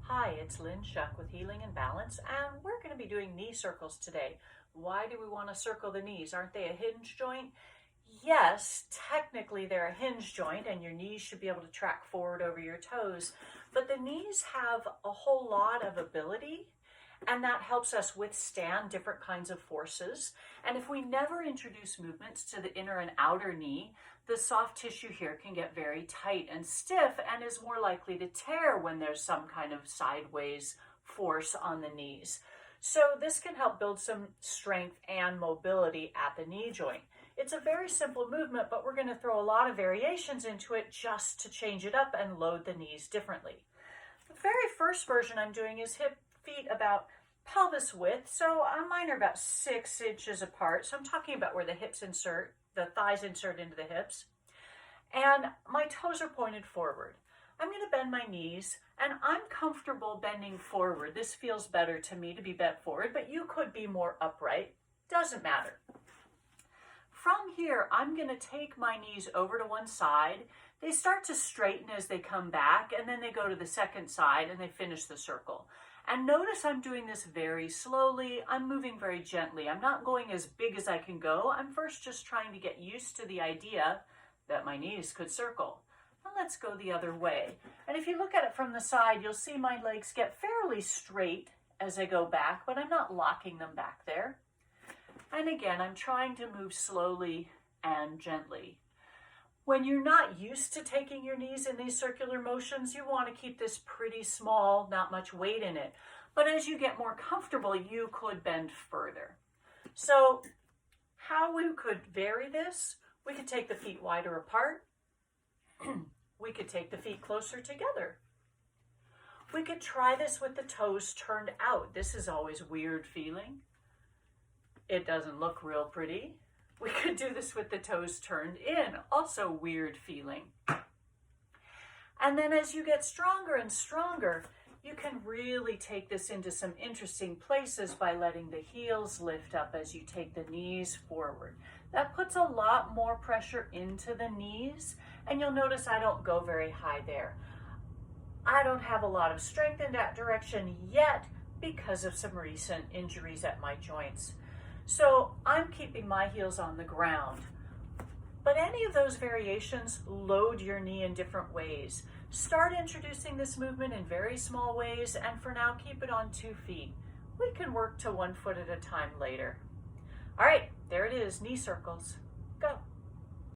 Hi, it's Lynn Shuck with Healing and Balance, and we're going to be doing knee circles today. Why do we want to circle the knees? Aren't they a hinge joint? Yes, technically they're a hinge joint, and your knees should be able to track forward over your toes, but the knees have a whole lot of ability, and that helps us withstand different kinds of forces. And if we never introduce movements to the inner and outer knee, the soft tissue here can get very tight and stiff and is more likely to tear when there's some kind of sideways force on the knees. So this can help build some strength and mobility at the knee joint. It's a very simple movement, but we're going to throw a lot of variations into it just to change it up and load the knees differently. The very first version I'm doing is hip feet about pelvis width, so mine are about 6 inches apart. So I'm talking about where the hips insert, the thighs insert into the hips, and my toes are pointed forward. I'm going to bend my knees, and I'm comfortable bending forward. This feels better to me to be bent forward, but you could be more upright. Doesn't matter. From here, I'm going to take my knees over to one side. They start to straighten as they come back, and then they go to the second side and they finish the circle. And notice I'm doing this very slowly. I'm moving very gently. I'm not going as big as I can go. I'm first just trying to get used to the idea that my knees could circle. Now let's go the other way. And if you look at it from the side, you'll see my legs get fairly straight as I go back, but I'm not locking them back there. And again, I'm trying to move slowly and gently. When you're not used to taking your knees in these circular motions, you want to keep this pretty small, not much weight in it. But as you get more comfortable, you could bend further. So how we could vary this, we could take the feet wider apart. We could take the feet closer together. We could try this with the toes turned out. This is always weird feeling. It doesn't look real pretty. We could do this with the toes turned in, also weird feeling. And then as you get stronger and stronger, you can really take this into some interesting places by letting the heels lift up as you take the knees forward. That puts a lot more pressure into the knees, and you'll notice I don't go very high there. I don't have a lot of strength in that direction yet because of some recent injuries at my joints. So I'm keeping my heels on the ground. But any of those variations load your knee in different ways. Start introducing this movement in very small ways, and for now, keep it on 2 feet. We can work to 1 foot at a time later. All right, there it is, knee circles.